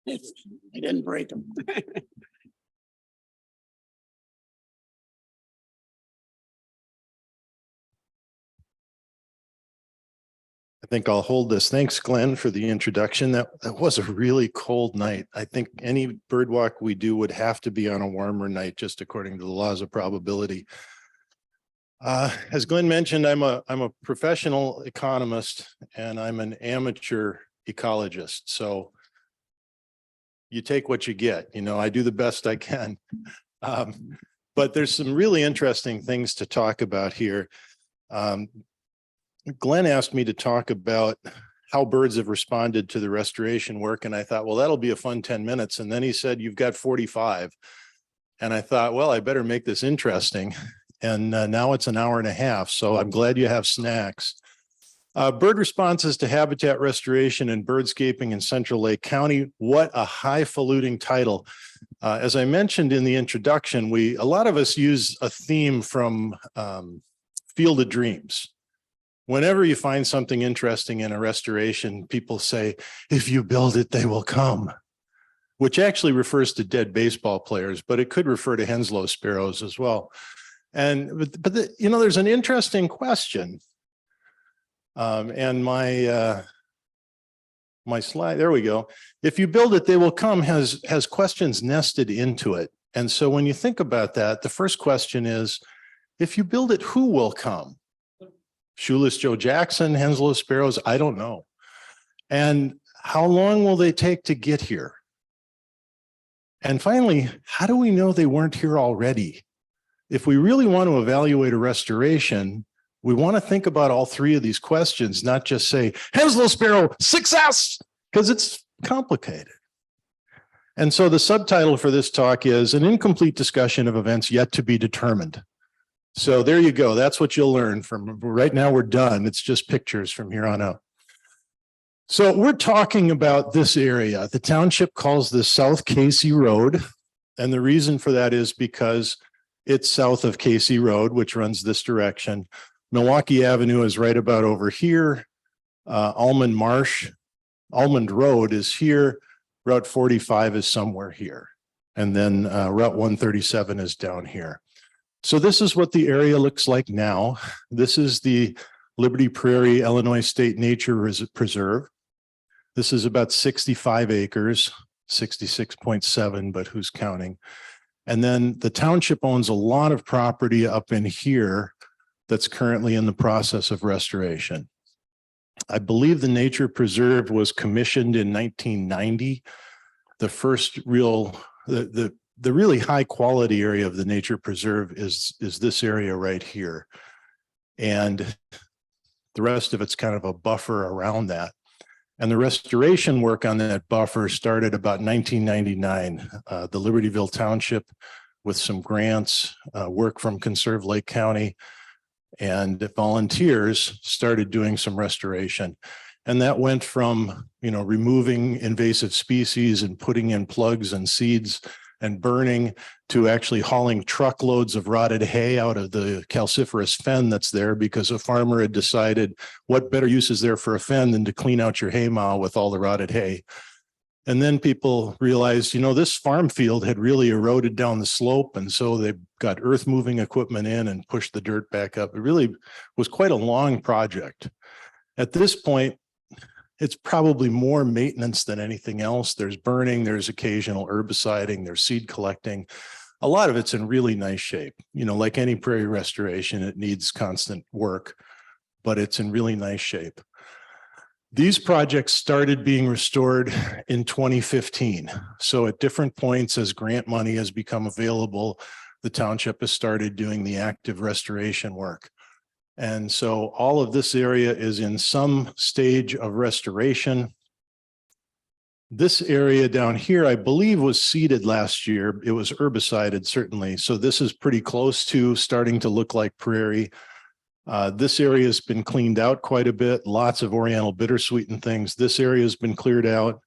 I didn't break them. I think I'll hold this. Thanks, Glenn, for the introduction. That was a really cold night. I think any bird walk we do would have to be on a warmer night, just according to the laws of probability. As Glenn mentioned, I'm a professional economist and I'm an amateur ecologist. So you take what you get. You know, I do the best I can. But there's some really interesting things to talk about here. Glenn asked me to talk about how birds have responded to the restoration work. And I thought, well, that'll be a fun 10 minutes. And then he said, you've got 45. And I thought, well, I better make this interesting. And now it's an hour and a half. So I'm glad you have snacks. Bird responses to habitat restoration and birdscaping in Central Lake County. What a highfalutin title. As I mentioned in the introduction, a lot of us use a theme from Field of Dreams. Whenever you find something interesting in a restoration, people say, if you build it, they will come, which actually refers to dead baseball players, but it could refer to Henslow sparrows as well. But you know, there's an interesting question. And my slide, there we go. If you build it, they will come has questions nested into it. And so when you think about that, the first question is, if you build it, who will come? Shoeless Joe Jackson, Henslow sparrows, I don't know. And how long will they take to get here? And finally, how do we know they weren't here already? If we really want to evaluate a restoration, we want to think about all three of these questions, not just say, Henslow sparrow, success, because it's complicated. And so the subtitle for this talk is an incomplete discussion of events yet to be determined. So there you go. That's what you'll learn from right now. We're done. It's just pictures from here on out. So we're talking about this area. The township calls this South Casey Road. And the reason for that is because it's south of Casey Road, which runs this direction. Milwaukee Avenue is right about over here. Almond Road is here. Route 45 is somewhere here. And then Route 137 is down here. So this is what the area looks like now. This is the Liberty Prairie, Illinois State Nature Preserve. This is about 65 acres, 66.7, but who's counting? And then the township owns a lot of property up in here that's currently in the process of restoration. I believe the Nature Preserve was commissioned in 1990. The first real, the really high quality area of the Nature Preserve is this area right here. And the rest of it's kind of a buffer around that. And the restoration work on that buffer started about 1999. The Libertyville Township, with some grants, work from Conserve Lake County, and volunteers started doing some restoration. And that went from, removing invasive species and putting in plugs and seeds and burning to actually hauling truckloads of rotted hay out of the calciferous fen that's there, because a farmer had decided what better use is there for a fen than to clean out your hay mow with all the rotted hay. And then people realized, this farm field had really eroded down the slope. And so they got earth moving equipment in and pushed the dirt back up. It really was quite a long project. At this point, it's probably more maintenance than anything else. There's burning, there's occasional herbiciding, there's seed collecting. A lot of it's in really nice shape. Like any prairie restoration, it needs constant work, but it's in really nice shape. These projects started being restored in 2015. So at different points, as grant money has become available, the township has started doing the active restoration work. And so all of this area is in some stage of restoration. This area down here, I believe, was seeded last year. It was herbicided, certainly. So this is pretty close to starting to look like prairie. This area has been cleaned out quite a bit, lots of Oriental bittersweet and things. This area has been cleared out.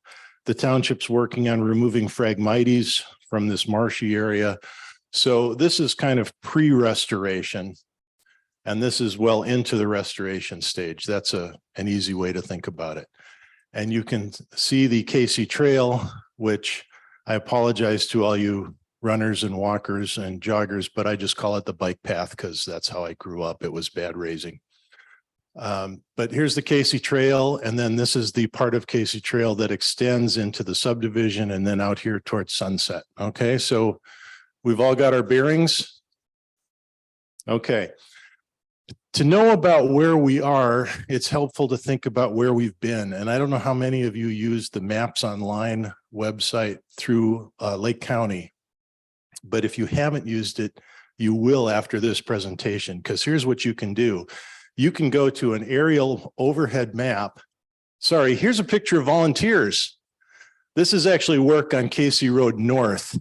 The township's working on removing Phragmites from this marshy area. So this is kind of pre-restoration, and this is well into the restoration stage. That's an easy way to think about it. And you can see the Casey Trail which I apologize to all you runners and walkers and joggers, but I just call it the bike path because that's how I grew up. It was bad raising. But here's the Casey Trail, and then this is the part of Casey Trail that extends into the subdivision and then out here towards Sunset. Okay, so we've all got our bearings. Okay. To know about where we are, it's helpful to think about where we've been. And I don't know how many of you use the Maps Online website through Lake County, but if you haven't used it, you will after this presentation, because here's what you can do. You can go to an aerial overhead map. Sorry, here's a picture of volunteers. This is actually work on Casey Road North.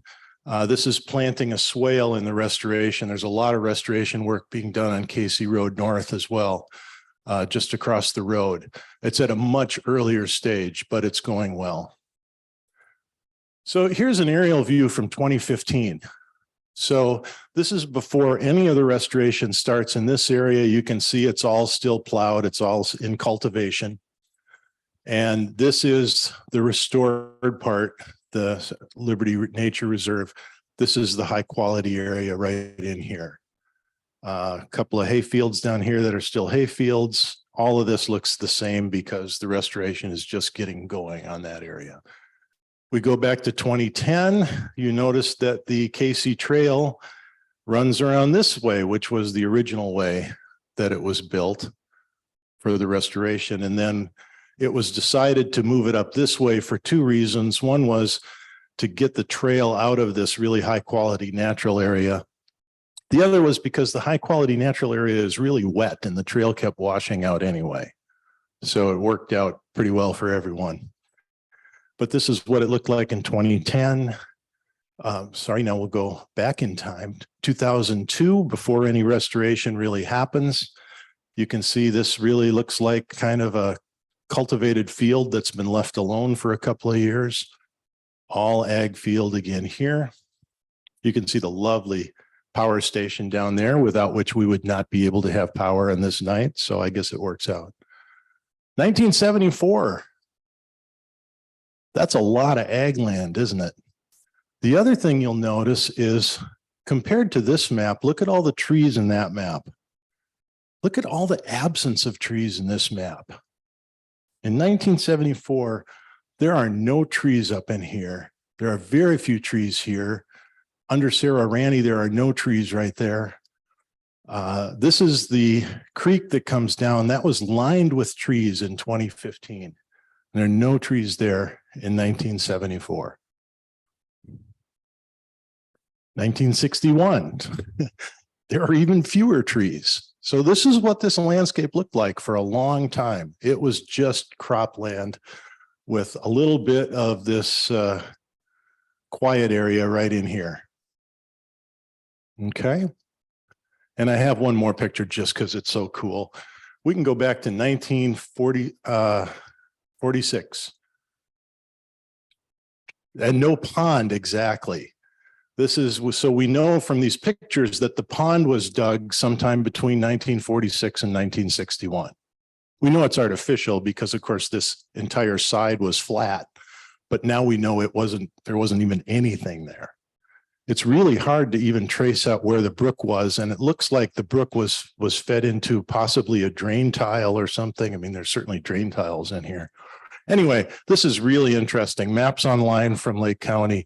This is planting a swale in the restoration. There's a lot of restoration work being done on Casey Road North as well, just across the road. It's at a much earlier stage, but it's going well. So here's an aerial view from 2015. So this is before any of the restoration starts in this area. You can see it's all still plowed. It's all in cultivation. And this is the restored part, the Liberty Nature Reserve. This is the high quality area right in here. A couple of hay fields down here that are still hay fields. All of this looks the same because the restoration is just getting going on that area. We go back to 2010, you notice that the Casey Trail runs around this way, which was the original way that it was built for the restoration. And then it was decided to move it up this way for two reasons. One was to get the trail out of this really high quality natural area. The other was because the high quality natural area is really wet and the trail kept washing out anyway. So it worked out pretty well for everyone. But this is what it looked like in 2010. Sorry, now we'll go back in time. 2002, before any restoration really happens. You can see this really looks like kind of a cultivated field that's been left alone for a couple of years. All ag field again here. You can see the lovely power station down there, without which we would not be able to have power on this night. So I guess it works out. 1974. That's a lot of ag land, isn't it? The other thing you'll notice is compared to this map, look at all the trees in that map. Look at all the absence of trees in this map. In 1974, there are no trees up in here. There are very few trees here. Under Sarah Ranney, there are no trees right there. This is the creek that comes down. That was lined with trees in 2015. There are no trees there in 1974. 1961, there are even fewer trees. So this is what this landscape looked like for a long time. It was just cropland with a little bit of this quiet area right in here. Okay. And I have one more picture just because it's so cool. We can go back to 1946. And no pond exactly. This is, so we know from these pictures that the pond was dug sometime between 1946 and 1961. We know it's artificial because of course this entire side was flat, but now we know it wasn't, there wasn't even anything there. It's really hard to even trace out where the brook was. And it looks like the brook was fed into possibly a drain tile or something. I mean, there's certainly drain tiles in here. Anyway, this is really interesting. Maps online from Lake County,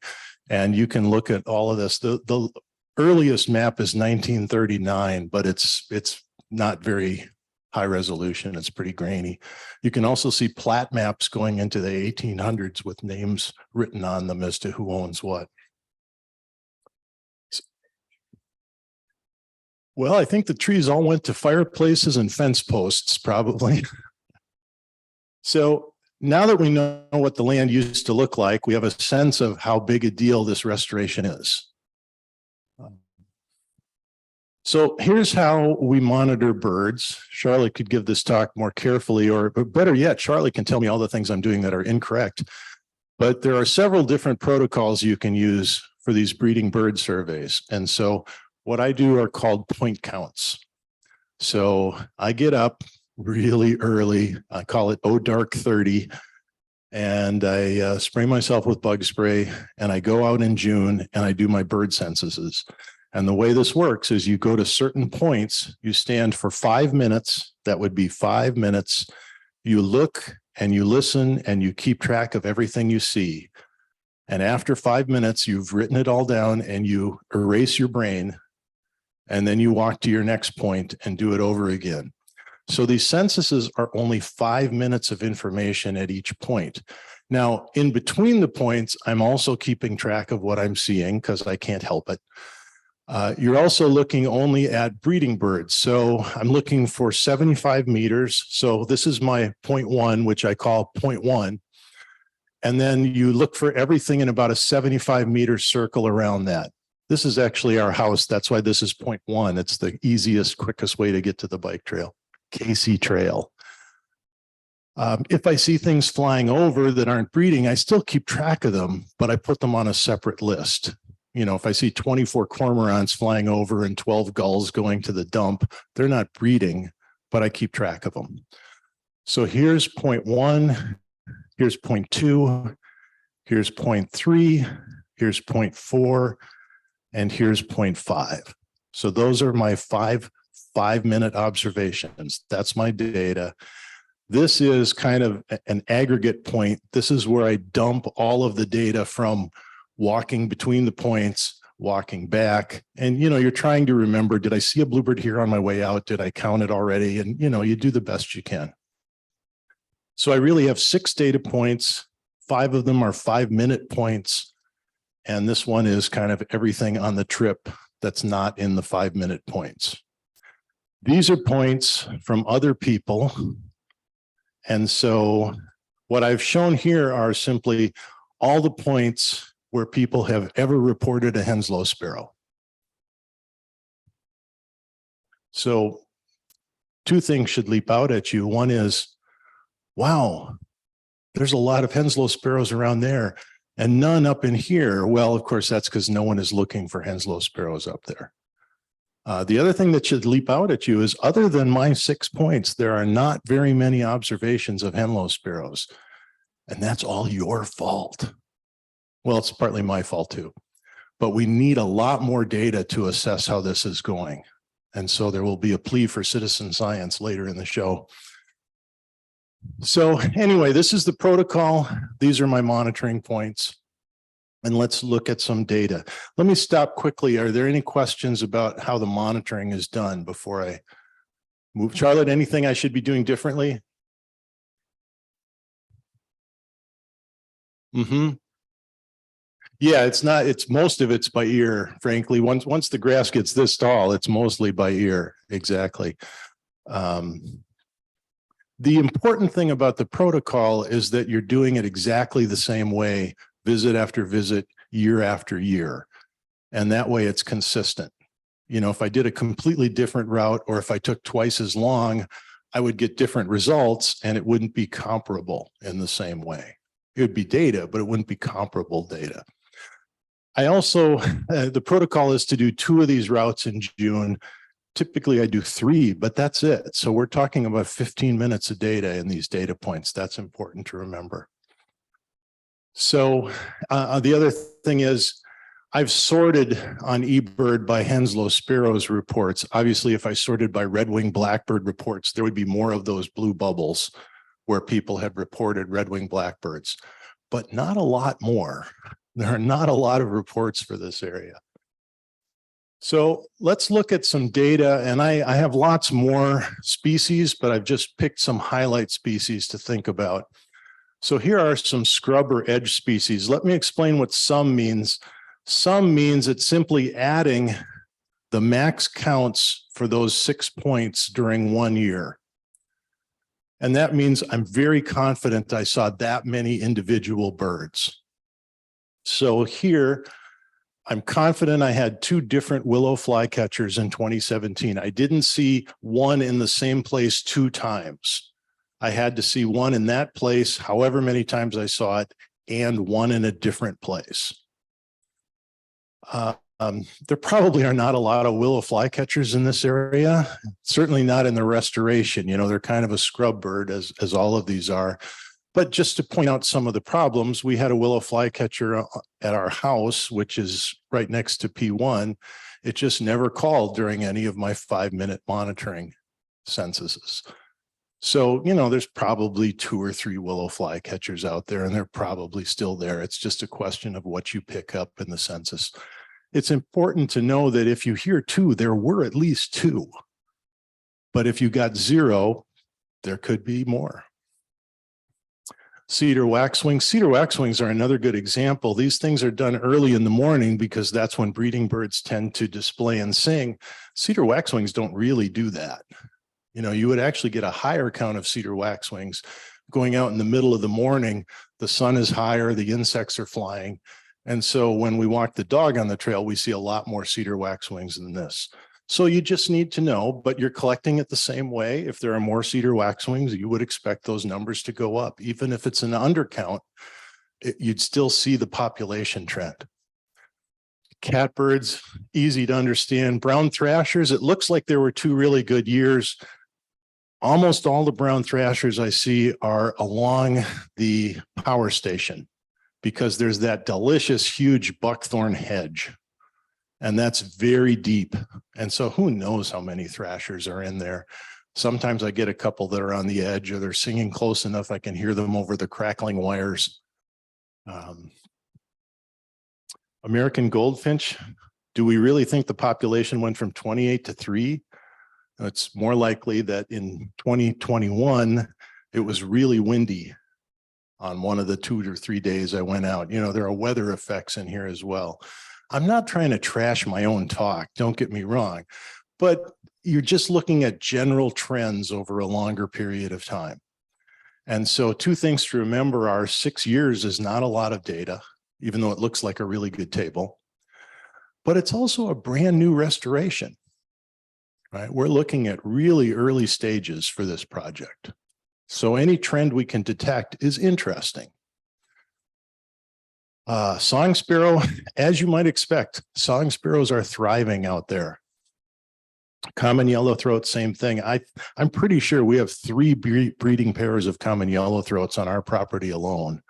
and you can look at all of this. The earliest map is 1939, but it's not very high resolution. It's pretty grainy. You can also see plat maps going into the 1800s with names written on them as to who owns what. Well, I think the trees all went to fireplaces and fence posts, probably. So now that we know what the land used to look like, we have a sense of how big a deal this restoration is. So here's how we monitor birds. Charlotte could give this talk more carefully, or better yet, Charlotte can tell me all the things I'm doing that are incorrect. But there are several different protocols you can use for these breeding bird surveys. And so what I do are called point counts. So I get up really early. I call it dark 30. and I spray myself with bug spray, and I go out in June and I do my bird censuses. And the way this works is you go to certain points, you stand for 5 minutes. That would be 5 minutes. You look and you listen and you keep track of everything you see. And after 5 minutes, you've written it all down and you erase your brain. And then you walk to your next point and do it over again. So these censuses are only 5 minutes of information at each point. Now, in between the points, I'm also keeping track of what I'm seeing because I can't help it. You're also looking only at breeding birds. So I'm looking for 75 meters. So this is my point one, which I call point one. And then you look for everything in about a 75-meter circle around that. This is actually our house. That's why this is point one. It's the easiest, quickest way to get to the bike trail, Casey Trail. If I see things flying over that aren't breeding, I still keep track of them, but I put them on a separate list. You know, if I see 24 cormorants flying over and 12 gulls going to the dump, they're not breeding, but I keep track of them. So here's point one, here's point two, here's point three, here's point four, and here's point five. So those are my five-minute observations. That's my data. This is kind of an aggregate point. This is where I dump all of the data from walking between the points, walking back. And, you know, you're trying to remember, did I see a bluebird here on my way out? Did I count it already? And, you know, you do the best you can. So I really have 6 data points. 5 of them are 5-minute points. And this one is kind of everything on the trip that's not in the 5-minute points. These are points from other people. And so what I've shown here are simply all the points where people have ever reported a Henslow sparrow. So 2 things should leap out at you. One is, wow, there's a lot of Henslow sparrows around there and none up in here. Well, of course, that's because no one is looking for Henslow sparrows up there. The other thing that should leap out at you is, other than my 6 points, there are not very many observations of Henslow sparrows. And that's all your fault. Well, it's partly my fault too. But we need a lot more data to assess how this is going. And so there will be a plea for citizen science later in the show. So anyway, this is the protocol. These are my monitoring points. And let's look at some data. Let me stop quickly. Are there any questions about how the monitoring is done before I move? Charlotte, anything I should be doing differently? Yeah, it's most of it's by ear, frankly. Once the grass gets this tall, it's mostly by ear. Exactly. The important thing about the protocol is that you're doing it exactly the same way, visit after visit, year after year. And that way it's consistent. You know, if I did a completely different route, or if I took twice as long, I would get different results and it wouldn't be comparable in the same way. It would be data, but it wouldn't be comparable data. I also, the protocol is to do 2 of these routes in June. Typically I do 3, but that's it. So we're talking about 15 minutes of data in these data points. That's important to remember. So the other thing is, I've sorted on eBird by Henslow sparrows reports. Obviously, if I sorted by red-winged blackbird reports, there would be more of those blue bubbles where people have reported red-winged blackbirds, but not a lot more. There are not a lot of reports for this area. So let's look at some data, and I have lots more species, but I've just picked some highlight species to think about. So here are some scrub or edge species. Let me explain what sum means. Sum means it's simply adding the max counts for those 6 points during 1 year. And that means I'm very confident I saw that many individual birds. So here, I'm confident I had 2 different willow flycatchers in 2017. I didn't see one in the same place 2 times. I had to see one in that place, however many times I saw it, and one in a different place. There probably are not a lot of willow flycatchers in this area, certainly not in the restoration. You know, they're kind of a scrub bird, as all of these are. But just to point out some of the problems, we had a willow flycatcher at our house, which is right next to P1. It just never called during any of my 5-minute monitoring censuses. So, you know, there's probably 2 or 3 willow flycatchers out there, and they're probably still there. It's just a question of what you pick up in the census. It's important to know that if you hear 2, there were at least 2. But if you got 0, there could be more. Cedar waxwings. Cedar waxwings are another good example. These things are done early in the morning because that's when breeding birds tend to display and sing. Cedar waxwings don't really do that. You know, you would actually get a higher count of cedar waxwings going out in the middle of the morning. The sun is higher, the insects are flying. And so when we walk the dog on the trail, we see a lot more cedar waxwings than this. So you just need to know, but you're collecting it the same way. If there are more cedar waxwings, you would expect those numbers to go up. Even if it's an undercount, you'd still see the population trend. Catbirds, easy to understand. Brown thrashers, it looks like there were 2 really good years. Almost all the brown thrashers I see are along the power station because there's that delicious, huge buckthorn hedge. And that's very deep. And so who knows how many thrashers are in there. Sometimes I get a couple that are on the edge, or they're singing close enough I can hear them over the crackling wires. American goldfinch, do we really think the population went from 28 to 3? It's more likely that in 2021, it was really windy on one of the 2 or 3 days I went out. You know, there are weather effects in here as well. I'm not trying to trash my own talk, don't get me wrong, but you're just looking at general trends over a longer period of time. And so 2 things to remember are 6 years is not a lot of data, even though it looks like a really good table, but it's also a brand new restoration, right? We're looking at really early stages for this project. So any trend we can detect is interesting. Song sparrow, as you might expect, song sparrows are thriving out there. Common yellowthroat, same thing. I'm pretty sure we have 3 breeding pairs of common yellowthroats on our property alone.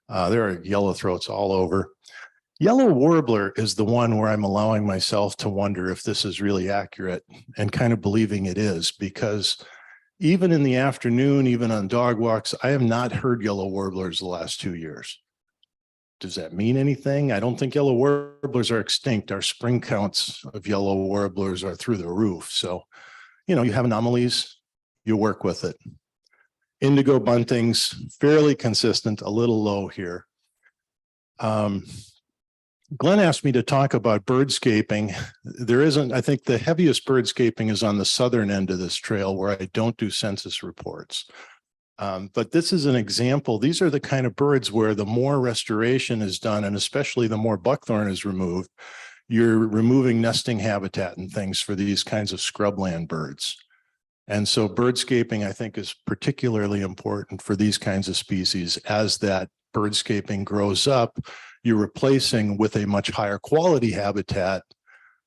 There are yellowthroats all over. Yellow warbler is the one where I'm allowing myself to wonder if this is really accurate, and kind of believing it is, because even in the afternoon, even on dog walks, I have not heard yellow warblers the last 2 years. Does that mean anything? I don't think yellow warblers are extinct. Our spring counts of yellow warblers are through the roof. So, you know, you have anomalies, you work with it. Indigo buntings, fairly consistent, a little low here. Glenn asked me to talk about birdscaping. There isn't, I think the heaviest birdscaping is on the southern end of this trail where I don't do census reports. But this is an example. These are the kind of birds where the more restoration is done, and especially the more buckthorn is removed, you're removing nesting habitat and things for these kinds of scrubland birds. And so birdscaping, I think, is particularly important for these kinds of species. As that birdscaping grows up, you're replacing with a much higher quality habitat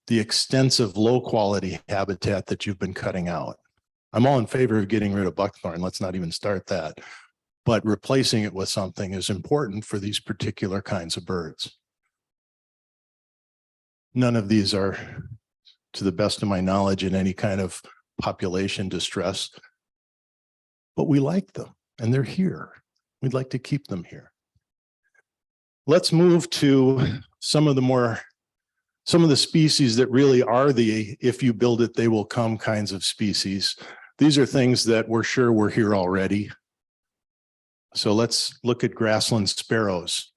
the extensive low quality habitat that you've been cutting out. I'm all in favor of getting rid of buckthorn. Let's not even start that. But replacing it with something is important for these particular kinds of birds. None of these are, to the best of my knowledge, in any kind of population distress, but we like them and they're here. We'd like to keep them here. Let's move to some of the species that really are the, if you build it, they will come kinds of species. These are things that we're sure were here already. So let's look at grassland sparrows.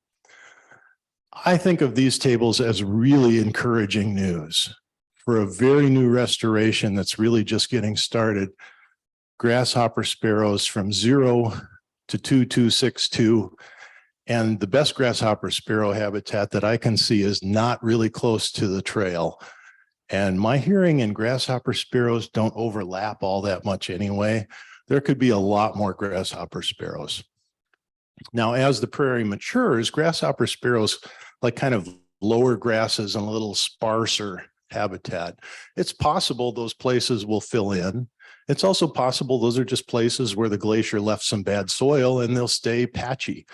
I think of these tables as really encouraging news for a very new restoration that's really just getting started. Grasshopper sparrows from 0 to 2262. And the best grasshopper sparrow habitat that I can see is not really close to the trail. And my hearing and grasshopper sparrows don't overlap all that much anyway. There could be a lot more grasshopper sparrows. Now, as the prairie matures, grasshopper sparrows like kind of lower grasses and a little sparser habitat. It's possible those places will fill in It's also possible those are just places where the glacier left some bad soil and they'll stay patchy.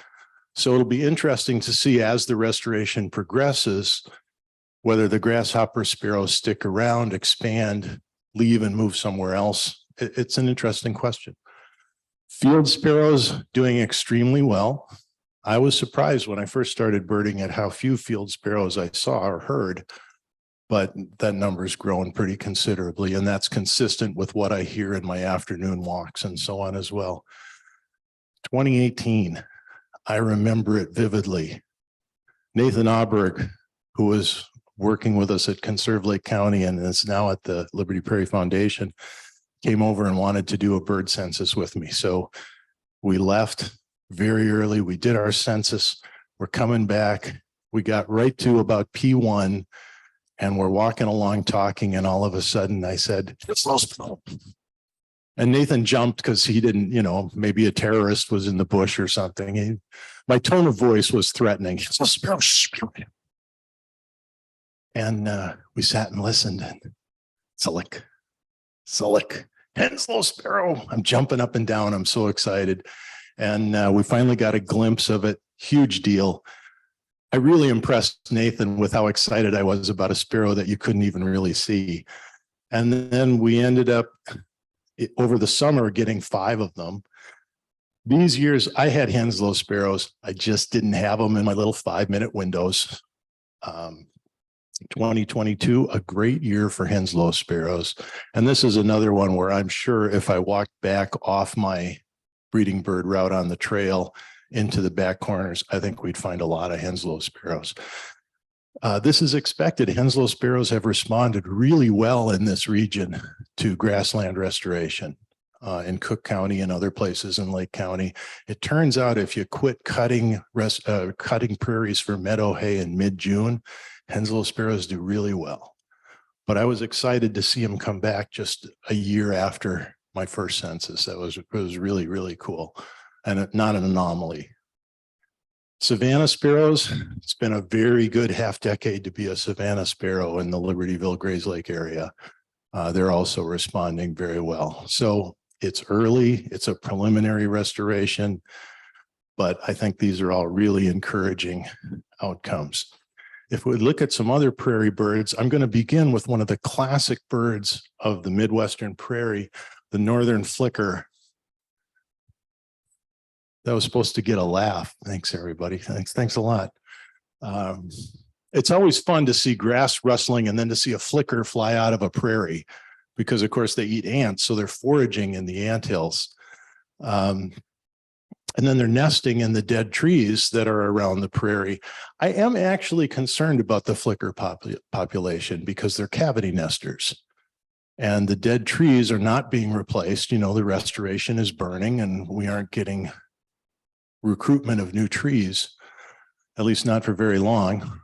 So it'll be interesting to see as the restoration progresses, whether the grasshopper sparrows stick around, expand, leave and move somewhere else. It's an interesting question. Field sparrows doing extremely well. I was surprised when I first started birding at how few field sparrows I saw or heard, but that number's grown pretty considerably, and that's consistent with what I hear in my afternoon walks and so on as well. 2018, I remember it vividly. Nathan Auberg, who was working with us at Conserve Lake County and is now at the Liberty Prairie Foundation, came over and wanted to do a bird census with me. So we left very early. We did our census. We're coming back. We got right to about P1 and we're walking along talking. And all of a sudden I said, and Nathan jumped because he didn't, maybe a terrorist was in the bush or something. My tone of voice was threatening. And we sat and listened. And Sullick, Henslow sparrow. I'm jumping up and down. I'm so excited. And we finally got a glimpse of it. Huge deal. I really impressed Nathan with how excited I was about a sparrow that you couldn't even really see. And then we ended up over the summer getting 5 of them. These years I had Henslow sparrows. I just didn't have them in my little 5-minute windows. 2022, a great year for Henslow sparrows. And this is another one where I'm sure if I walked back off my breeding bird route on the trail into the back corners, I think we'd find a lot of Henslow sparrows. This is expected. Henslow sparrows have responded really well in this region to grassland restoration in Cook County and other places in Lake County. It turns out if you quit cutting prairies for meadow hay in mid-June, Henslow sparrows do really well. But I was excited to see them come back just a year after my first census. It was really, really cool and not an anomaly. Savannah sparrows, it's been a very good half decade to be a Savannah sparrow in the Libertyville, Grays Lake area. They're also responding very well. So it's early, it's a preliminary restoration, but I think these are all really encouraging outcomes. If we look at some other prairie birds, I'm going to begin with one of the classic birds of the Midwestern prairie, the northern flicker. That was supposed to get a laugh. Thanks, everybody. Thanks a lot. It's always fun to see grass rustling and then to see a flicker fly out of a prairie because, of course, they eat ants, so they're foraging in the anthills. And then they're nesting in the dead trees that are around the prairie. I am actually concerned about the flicker population because they're cavity nesters. And the dead trees are not being replaced. The restoration is burning and we aren't getting recruitment of new trees, at least not for very long.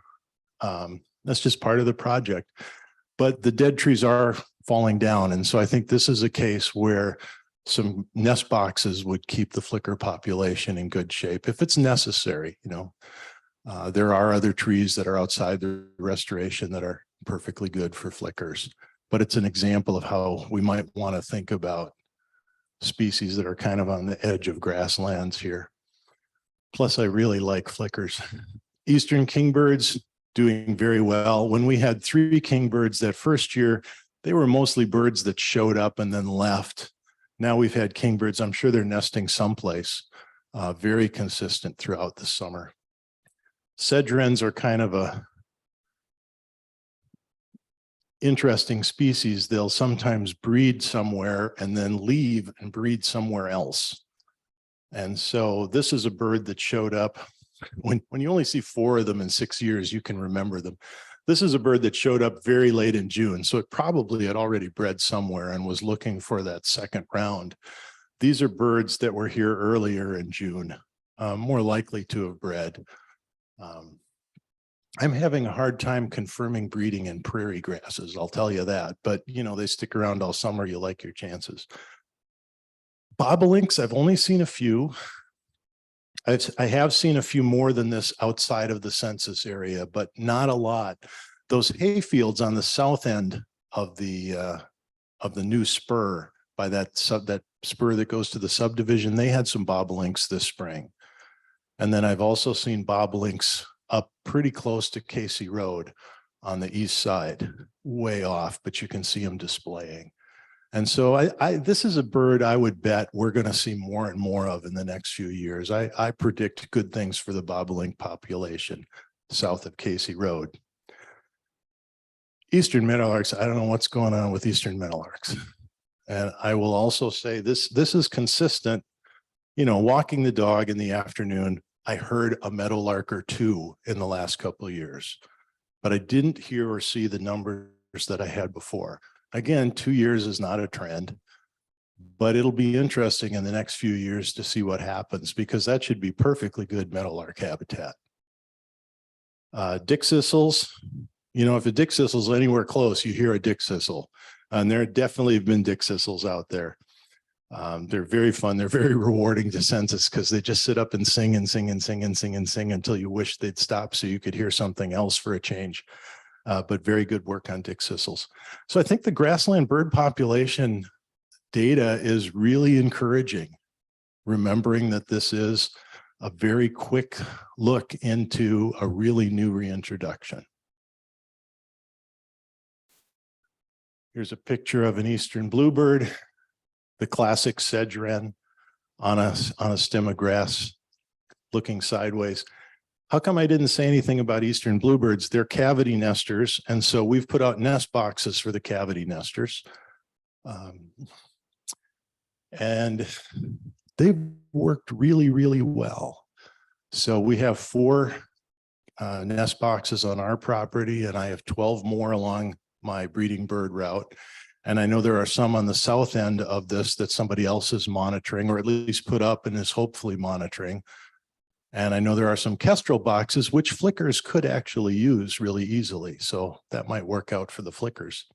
That's just part of the project. But the dead trees are falling down. And so I think this is a case where some nest boxes would keep the flicker population in good shape if it's necessary. There are other trees that are outside the restoration that are perfectly good for flickers, but it's an example of how we might want to think about species that are kind of on the edge of grasslands here. Plus, I really like flickers. Eastern kingbirds doing very well. When we had 3 kingbirds that first year, they were mostly birds that showed up and then left. Now we've had kingbirds. I'm sure they're nesting someplace, very consistent throughout the summer. Sedge wrens are kind of a interesting species. They'll sometimes breed somewhere and then leave and breed somewhere else. And so this is a bird that showed up. When you only see 4 of them in 6 years, you can remember them. This is a bird that showed up very late in June, so it probably had already bred somewhere and was looking for that second round. These are birds that were here earlier in June, more likely to have bred. I'm having a hard time confirming breeding in prairie grasses, I'll tell you that, but they stick around all summer, you like your chances. Bobolinks, I've only seen a few. I have seen a few more than this outside of the census area, but not a lot. Those hay fields on the south end of the new spur by that spur that goes to the subdivision, they had some bobolinks this spring. And then I've also seen bobolinks up pretty close to Casey Road on the east side, way off, but you can see them displaying. And so this is a bird I would bet we're going to see more and more of in the next few years. I predict good things for the bobolink population south of Casey Road. Eastern meadowlarks, I don't know what's going on with eastern meadowlarks. And I will also say this is consistent. You know, walking the dog in the afternoon, I heard a meadowlark or two in the last couple of years, but I didn't hear or see the numbers that I had before. Again, 2 years is not a trend, but it'll be interesting in the next few years to see what happens, because that should be perfectly good meadowlark habitat. Dick thistles, you know, if a dick thistle's anywhere close, you hear a dick thistle, and there definitely have been dick thistles out there. They're very fun. They're very rewarding to census because they just sit up and sing and sing and sing and sing and sing until you wish they'd stop so you could hear something else for a change. But very good work on dick thistles. So I think the grassland bird population data is really encouraging, remembering that this is a very quick look into a really new reintroduction. Here's a picture of an eastern bluebird, the classic sedge wren on a stem of grass looking sideways. How come I didn't say anything about eastern bluebirds? They're cavity nesters, and so we've put out nest boxes for the cavity nesters. And they've worked really, really well. So we have 4 nest boxes on our property, and I have 12 more along my breeding bird route. And I know there are some on the south end of this that somebody else is monitoring, or at least put up and is hopefully monitoring. And I know there are some kestrel boxes, which flickers could actually use really easily. So that might work out for the flickers.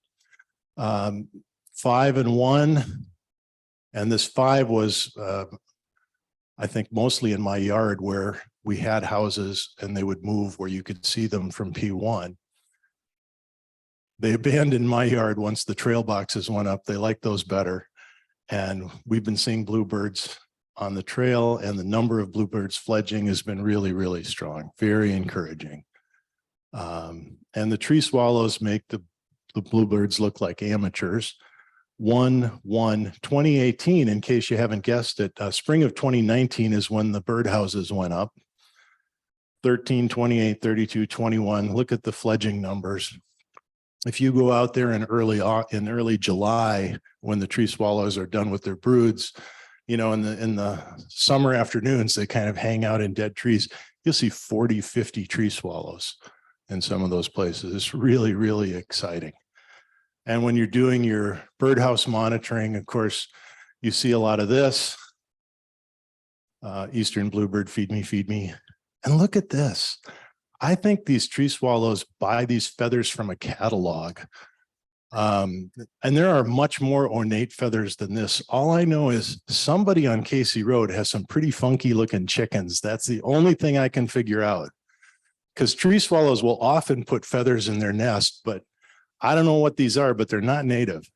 5 and 1. And this 5 was, I think, mostly in my yard where we had houses and they would move where you could see them from P1. They abandoned my yard once the trail boxes went up. They liked those better. And we've been seeing bluebirds on the trail, and the number of bluebirds fledging has been really, really strong, very encouraging. And the tree swallows make the bluebirds look like amateurs. 2018, in case you haven't guessed it, spring of 2019 is when the birdhouses went up. 13, 28, 32, 21. Look at the fledging numbers. If you go out there in early July, when the tree swallows are done with their broods, you know, in the summer afternoons, they kind of hang out in dead trees. You'll see 40, 50 tree swallows in some of those places. It's really, really exciting. And when you're doing your birdhouse monitoring, of course, you see a lot of this. Eastern bluebird, feed me, feed me. And look at this. I think these tree swallows buy these feathers from a catalog. And there are much more ornate feathers than this. All I know is somebody on Casey Road has some pretty funky looking chickens. That's the only thing I can figure out. Because tree swallows will often put feathers in their nest, but I don't know what these are, but they're not native.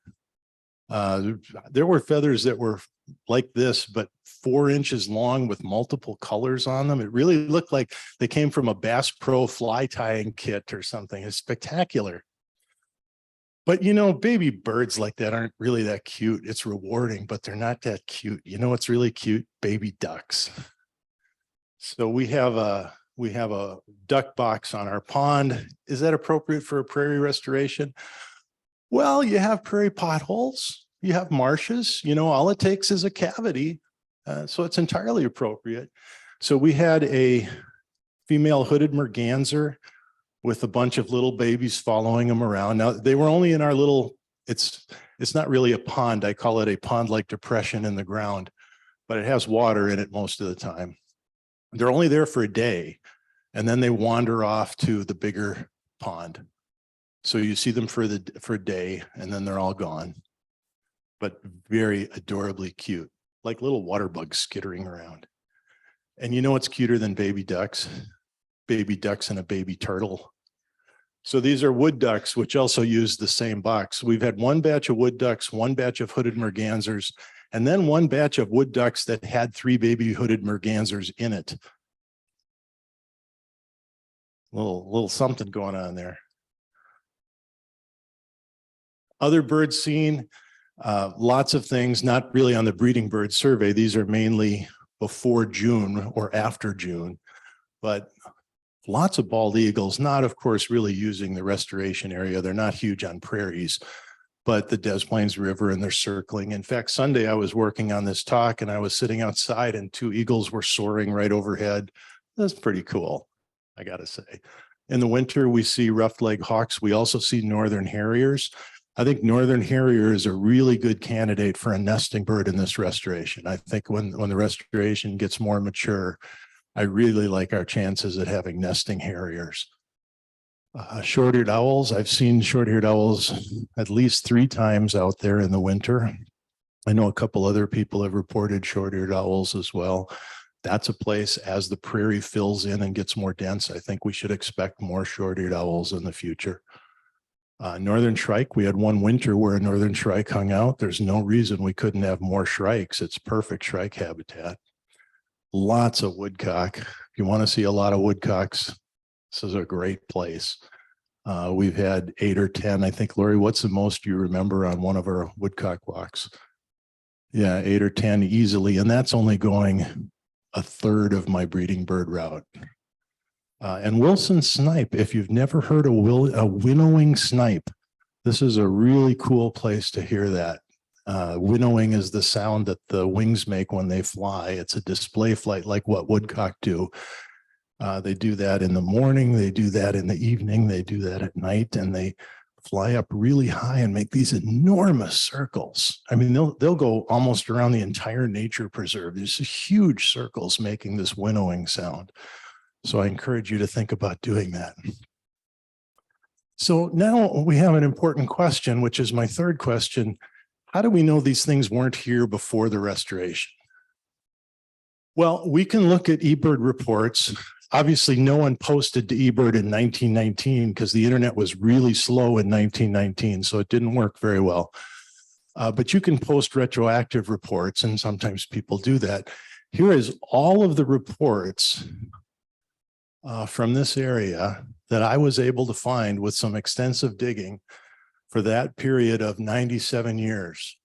There were feathers that were like this, but 4 inches long with multiple colors on them. It really looked like they came from a Bass Pro fly tying kit or something. It's spectacular. But, you know, baby birds like that aren't really that cute. It's rewarding, but they're not that cute. You know what's really cute? Baby ducks. So we have a duck box on our pond. Is that appropriate for a prairie restoration? Well, you have prairie potholes, you have marshes, you know, all it takes is a cavity. So it's entirely appropriate. So we had a female hooded merganser with a bunch of little babies following them around. Now, they were only in our little, it's not really a pond. I call it a pond-like depression in the ground, but it has water in it most of the time. They're only there for a day, and then they wander off to the bigger pond. So you see them for a day, and then they're all gone, but very adorably cute, like little water bugs skittering around. And you know what's cuter than baby ducks? Baby ducks and a baby turtle. So these are wood ducks, which also use the same box. We've had one batch of wood ducks, one batch of hooded mergansers, and then one batch of wood ducks that had 3 baby hooded mergansers in it. Little something going on there. Other birds seen, lots of things, not really on the breeding bird survey. These are mainly before June or after June, but lots of bald eagles, not of course really using the restoration area. They're not huge on prairies, but the Des Plaines River, and they're circling. In fact, Sunday I was working on this talk and I was sitting outside and 2 eagles were soaring right overhead. That's pretty cool, I gotta say. In the winter, we see rough-legged hawks. We also see northern harriers. I think northern harrier is a really good candidate for a nesting bird in this restoration. I think when the restoration gets more mature, I really like our chances at having nesting harriers. Short-eared owls, I've seen short-eared owls at least 3 times out there in the winter. I know a couple other people have reported short-eared owls as well. That's a place, as the prairie fills in and gets more dense, I think we should expect more short-eared owls in the future. Northern shrike, we had one winter where a northern shrike hung out. There's no reason we couldn't have more shrikes. It's perfect shrike habitat. Lots of woodcock. If you want to see a lot of woodcocks, this is a great place. We've had 8 or 10. I think, Lori, what's the most you remember on one of our woodcock walks? Yeah, 8 or 10 easily. And that's only going a third of my breeding bird route. And Wilson snipe, if you've never heard a winnowing snipe, this is a really cool place to hear that. Winnowing is the sound that the wings make when they fly. It's a display flight like what woodcock do. They do that in the morning, they do that in the evening, they do that at night, and they fly up really high and make these enormous circles. I mean, they'll go almost around the entire nature preserve. There's huge circles making this winnowing sound. So I encourage you to think about doing that. So now we have an important question, which is my third question. How do we know these things weren't here before the restoration? Well, we can look at eBird reports. Obviously, no one posted to eBird in 1919 because the internet was really slow in 1919, so it didn't work very well. But you can post retroactive reports, and sometimes people do that. Here is all of the reports from this area that I was able to find with some extensive digging for that period of 97 years.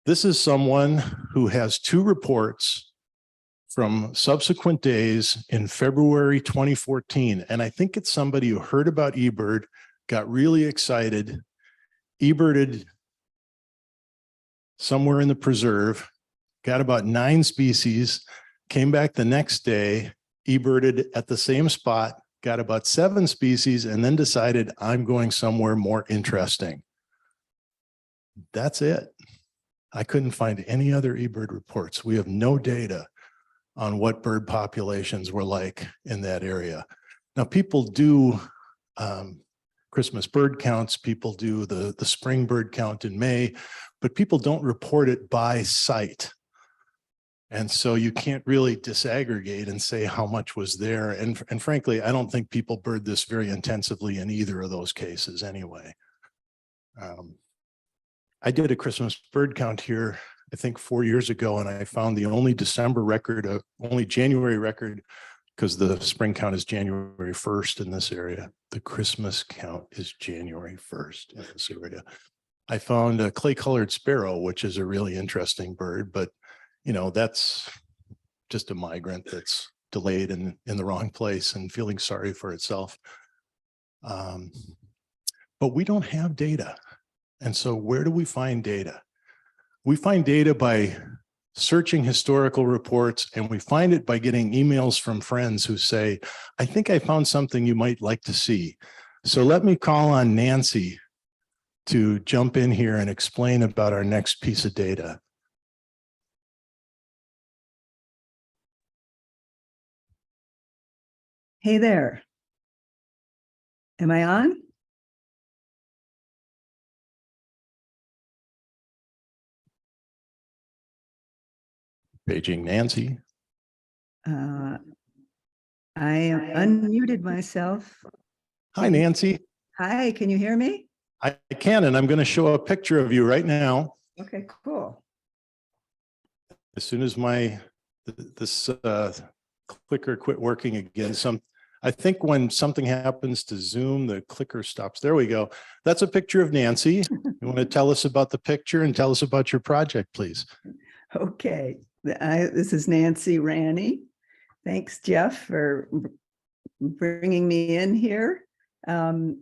This is someone who has 2 reports from subsequent days in February 2014. And I think it's somebody who heard about eBird, got really excited, eBirded somewhere in the preserve, got about 9 species, came back the next day, eBirded at the same spot, got about 7 species, and then decided I'm going somewhere more interesting. That's it. I couldn't find any other eBird reports. We have no data on what bird populations were like in that area. Now, people do Christmas bird counts, people do the spring bird count in May, but people don't report it by site. And so you can't really disaggregate and say how much was there. And frankly, I don't think people bird this very intensively in either of those cases anyway. I did a Christmas bird count here, I think 4 years ago, and I found the only December record, only January record, because the spring count is January 1st in this area. The Christmas count is January 1st in this area. I found a clay-colored sparrow, which is a really interesting bird, but you know, that's just a migrant that's delayed in the wrong place and feeling sorry for itself. But we don't have data. And so where do we find data? We find data by searching historical reports, and we find it by getting emails from friends who say, I think I found something you might like to see. So let me call on Nancy to jump in here and explain about our next piece of data. Hey there. Am I on? Paging Nancy. I unmuted myself. Hi, Nancy. Hi, can you hear me? I can, and I'm going to show a picture of you right now. Okay, cool. As soon as this clicker quit working again, I think when something happens to Zoom, the clicker stops. There we go. That's a picture of Nancy. You want to tell us about the picture and tell us about your project, please? Okay, this is Nancy Ranney. Thanks, Jeff, for bringing me in here. I'm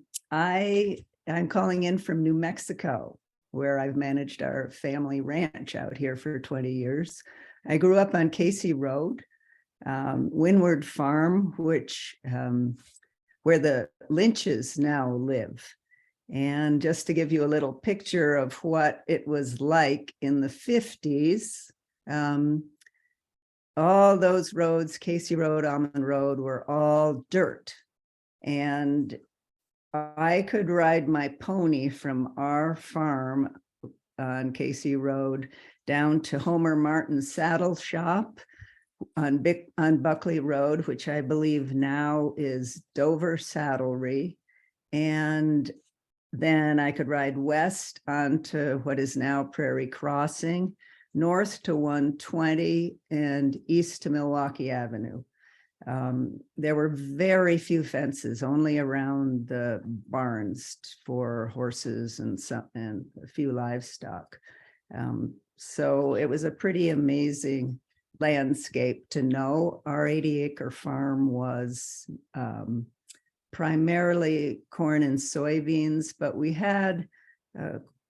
calling in from New Mexico, where I've managed our family ranch out here for 20 years. I grew up on Casey Road, Windward Farm, where the Lynches now live. And just to give you a little picture of what it was like in the 50s, all those roads, Casey Road, Almond Road, were all dirt. And I could ride my pony from our farm on Casey Road down to Homer Martin's saddle shop on Buckley Road, which I believe now is Dover Saddlery. And then I could ride west onto what is now Prairie Crossing, north to 120, and east to Milwaukee Avenue. There were very few fences, only around the barns for horses and a few livestock. So it was a pretty amazing landscape to know. Our 80-acre farm was primarily corn and soybeans, but we had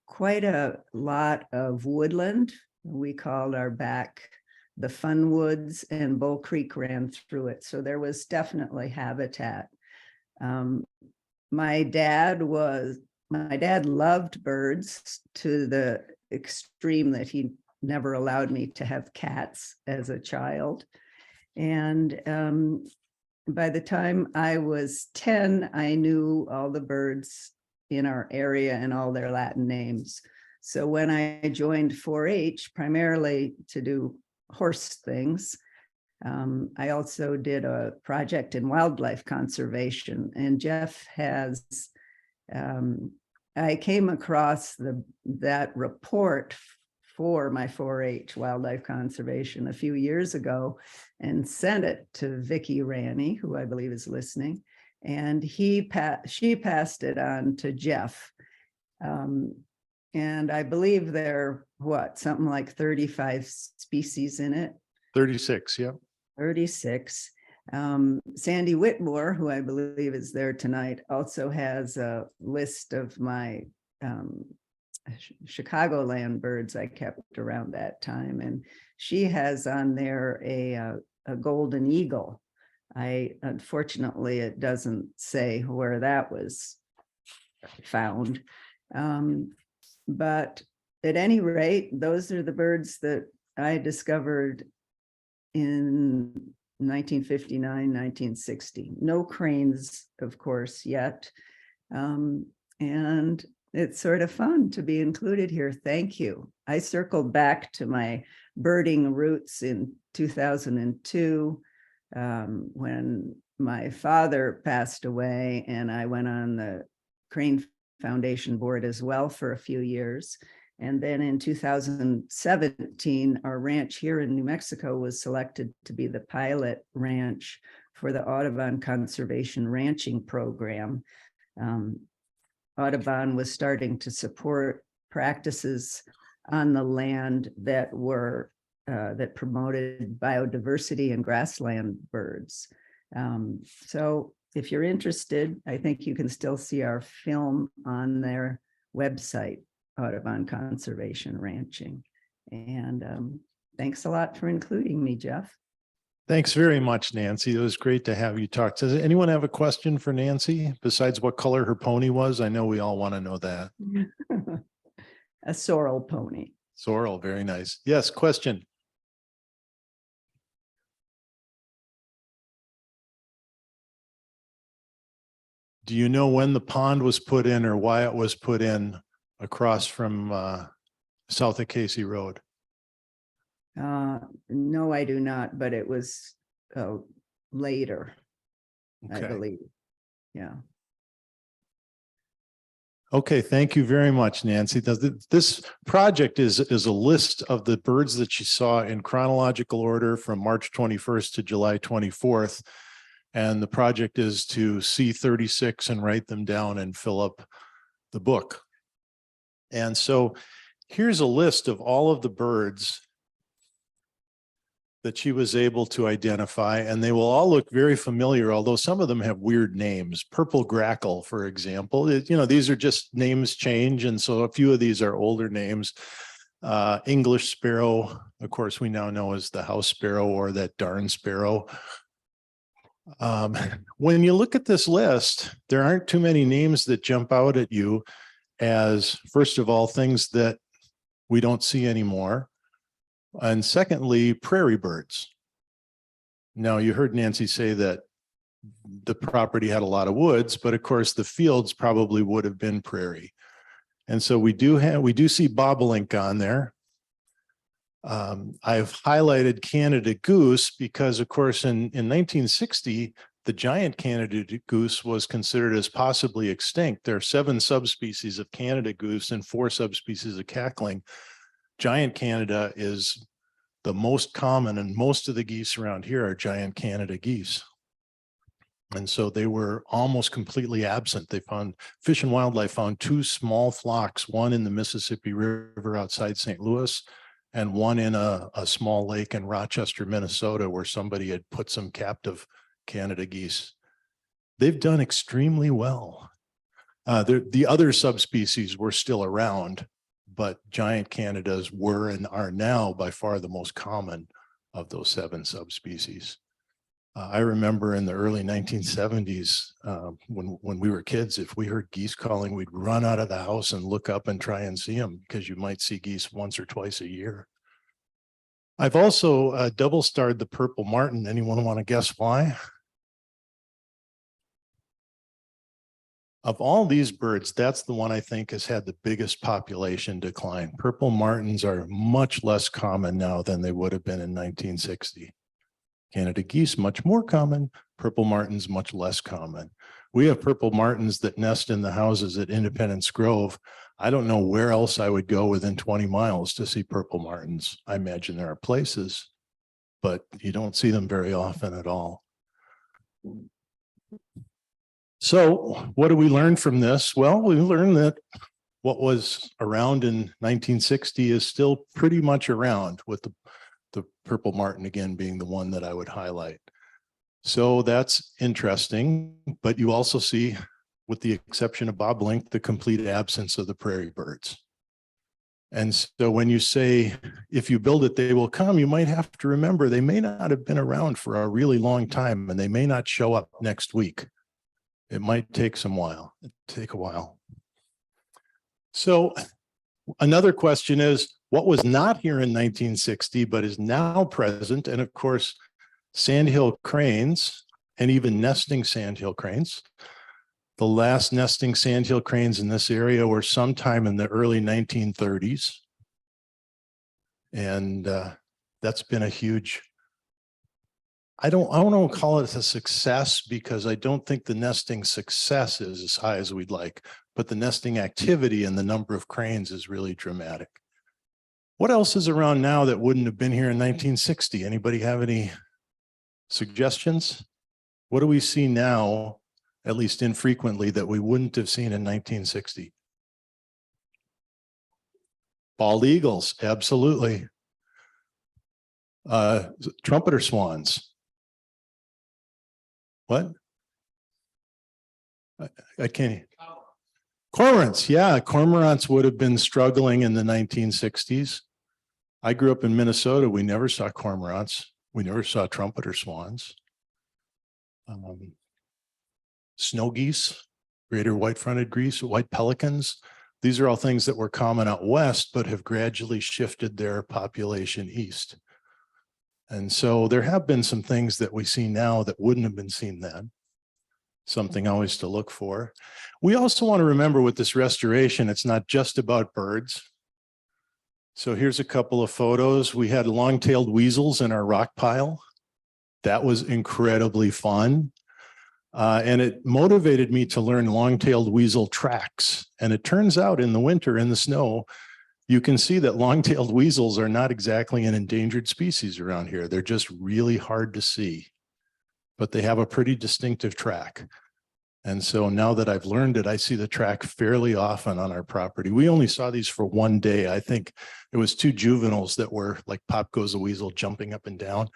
quite a lot of woodland. We called our back the Fun Woods, and Bull Creek ran through it. So there was definitely habitat. My dad loved birds to the extreme that he never allowed me to have cats as a child. And by the time I was 10, I knew all the birds in our area and all their Latin names. So when I joined 4-H, primarily to do horse things, I also did a project in wildlife conservation. And Jeff has, I came across that report for my 4-H wildlife conservation a few years ago and sent it to Vicki Ranney, who I believe is listening. And she passed it on to Jeff. And I believe there are something like 35 species in it. 36, yeah. 36. Sandy Whitmore, who I believe is there tonight, also has a list of my Chicagoland birds I kept around that time. And she has on there a golden eagle. Unfortunately, it doesn't say where that was found. But at any rate, those are the birds that I discovered in 1959, 1960. No cranes, of course, yet. And it's sort of fun to be included here. Thank you. I circled back to my birding roots in 2002 when my father passed away, and I went on the Crane Foundation board as well for a few years. And then in 2017, our ranch here in New Mexico was selected to be the pilot ranch for the Audubon Conservation Ranching Program. Audubon was starting to support practices on the land that promoted biodiversity and grassland birds. So if you're interested, I think you can still see our film on their website, Audubon Conservation Ranching. And thanks a lot for including me, Jeff. Thanks very much, Nancy. It was great to have you talk. Does anyone have a question for Nancy besides what color her pony was? I know we all want to know that. A sorrel pony. Sorrel, very nice. Yes, question. Do you know when the pond was put in or why it was put in across from south of Casey Road? No, I do not, but it was later. I Okay. believe. Yeah. Okay, thank you very much, Nancy. This project is a list of the birds that you saw in chronological order from March 21st to July 24th. And the project is to see 36 and write them down and fill up the book. And so here's a list of all of the birds that she was able to identify, and they will all look very familiar, although some of them have weird names. Purple grackle, for example, these are just names change. And so a few of these are older names. English sparrow, of course, we now know as the house sparrow or that darn sparrow. When you look at this list, there aren't too many names that jump out at you as, first of all, things that we don't see anymore. And secondly, prairie birds. Now, you heard Nancy say that the property had a lot of woods, but of course the fields probably would have been prairie. And so we do see bobolink on there. I've highlighted Canada goose because, of course, in 1960, the giant Canada goose was considered as possibly extinct. There are 7 subspecies of Canada goose and 4 subspecies of cackling. Giant Canada is the most common, and most of the geese around here are giant Canada geese. And so they were almost completely absent. They found, Fish and Wildlife found 2 small flocks, one in the Mississippi River outside St. Louis, and one in a small lake in Rochester, Minnesota, where somebody had put some captive Canada geese. They've done extremely well. The other subspecies were still around, but giant Canadas were and are now by far the most common of those 7 subspecies. I remember in the early 1970s, when we were kids, if we heard geese calling, we'd run out of the house and look up and try and see them, because you might see geese once or twice a year. I've also double starred the purple martin. Anyone want to guess why? Of all these birds, that's the one I think has had the biggest population decline. Purple martins are much less common now than they would have been in 1960. Canada geese, much more common. Purple martins, much less common. We have purple martins that nest in the houses at Independence Grove. I don't know where else I would go within 20 miles to see purple martins. I imagine there are places, but you don't see them very often at all. So what do we learn from this? Well, we learned that what was around in 1960 is still pretty much around, with the purple martin again being the one that I would highlight. So that's interesting, but you also see, with the exception of bobolink, the complete absence of the prairie birds. And so when you say, if you build it, they will come, you might have to remember they may not have been around for a really long time, and they may not show up next week. It might take a while. So another question is, what was not here in 1960, but is now present? And of course, sandhill cranes, and even nesting sandhill cranes. The last nesting sandhill cranes in this area were sometime in the early 1930s. And that's been a huge, I don't want to call it a success, because I don't think the nesting success is as high as we'd like, but the nesting activity and the number of cranes is really dramatic. What else is around now that wouldn't have been here in 1960? Anybody have any suggestions? What do we see now, at least infrequently, that we wouldn't have seen in 1960? Bald eagles, absolutely. Trumpeter swans. What? I can't. Cormorants, yeah, cormorants would have been struggling in the 1960s. I grew up in Minnesota. We never saw cormorants. We never saw trumpeter swans. Snow geese, greater white-fronted geese, white pelicans. These are all things that were common out west, but have gradually shifted their population east. And so there have been some things that we see now that wouldn't have been seen then. Something always to look for. We also want to remember with this restoration, it's not just about birds. So here's a couple of photos. We had long-tailed weasels in our rock pile. That was incredibly fun. And it motivated me to learn long-tailed weasel tracks. And it turns out in the winter, in the snow, you can see that long-tailed weasels are not exactly an endangered species around here. They're just really hard to see, but they have a pretty distinctive track. And so now that I've learned it, I see the track fairly often on our property. We only saw these for one day. I think it was 2 juveniles that were like Pop Goes the Weasel jumping up and down.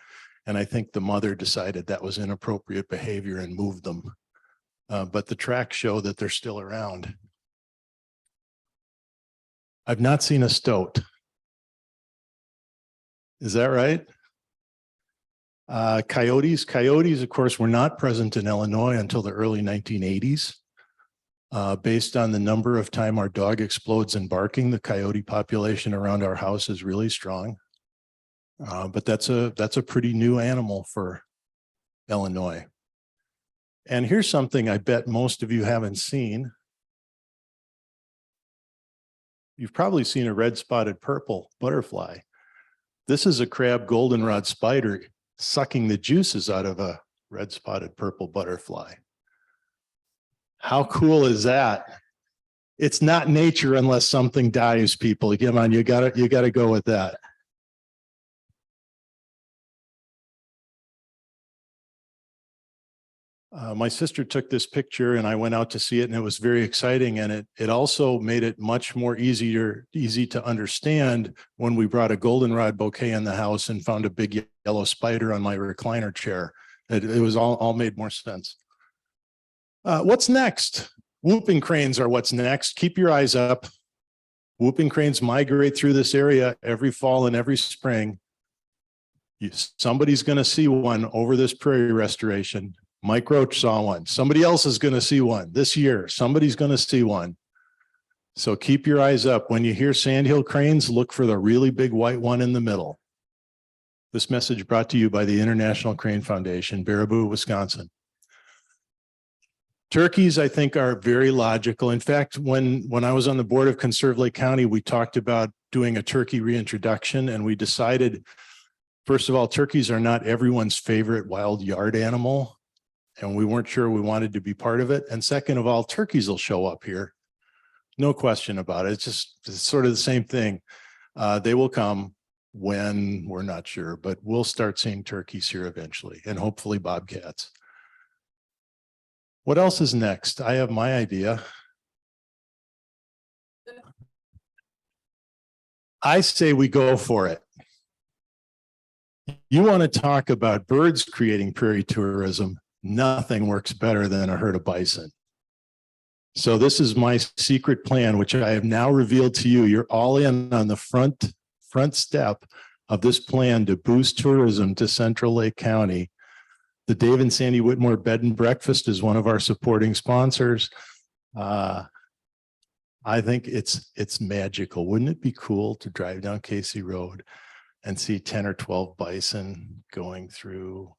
And I think the mother decided that was inappropriate behavior and moved them. But the tracks show that they're still around. I've not seen a stoat. Is that right? Coyotes, of course, were not present in Illinois until the early 1980s. Based on the number of time our dog explodes in barking, the coyote population around our house is really strong. But that's a pretty new animal for Illinois. And here's something I bet most of you haven't seen. You've probably seen a red-spotted purple butterfly. This is a crab goldenrod spider sucking the juices out of a red-spotted purple butterfly. How cool is that? It's not nature unless something dies, people. Come on, you gotta go with that. My sister took this picture and I went out to see it, and it was very exciting. And it also made it much more easy to understand when we brought a goldenrod bouquet in the house and found a big yellow spider on my recliner chair. It was all made more sense. What's next? Whooping cranes are what's next. Keep your eyes up. Whooping cranes migrate through this area every fall and every spring. Somebody's going to see one over this prairie restoration. Mike Roach saw one. Somebody else is going to see one this year. Somebody's going to see one. So keep your eyes up. When you hear sandhill cranes, look for the really big white one in the middle. This message brought to you by the International Crane Foundation, Baraboo, Wisconsin. Turkeys, I think, are very logical. In fact, when I was on the board of Conserve Lake County, we talked about doing a turkey reintroduction, and we decided, first of all, turkeys are not everyone's favorite wild yard animal, and we weren't sure we wanted to be part of it. And second of all, turkeys will show up here. No question about it. It's sort of the same thing. They will come when we're not sure, but we'll start seeing turkeys here eventually, and hopefully bobcats. What else is next? I have my idea. I say we go for it. You want to talk about birds creating prairie tourism? Nothing works better than a herd of bison. So this is my secret plan, which I have now revealed to you. You're all in on the front step of this plan to boost tourism to Central Lake County. The Dave and Sandy Whitmore Bed and Breakfast is one of our supporting sponsors. I think it's magical. Wouldn't it be cool to drive down Casey Road and see 10 or 12 bison going through?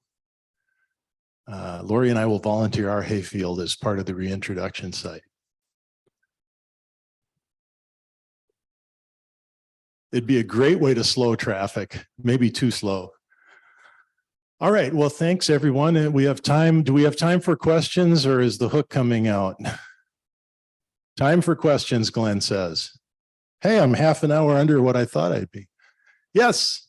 Lori and I will volunteer our hayfield as part of the reintroduction site. It'd be a great way to slow traffic, maybe too slow. All right, well, thanks everyone. We have time. Do we have time for questions, or is the hook coming out? Time for questions, Glenn says. Hey, I'm half an hour under what I thought I'd be. Yes.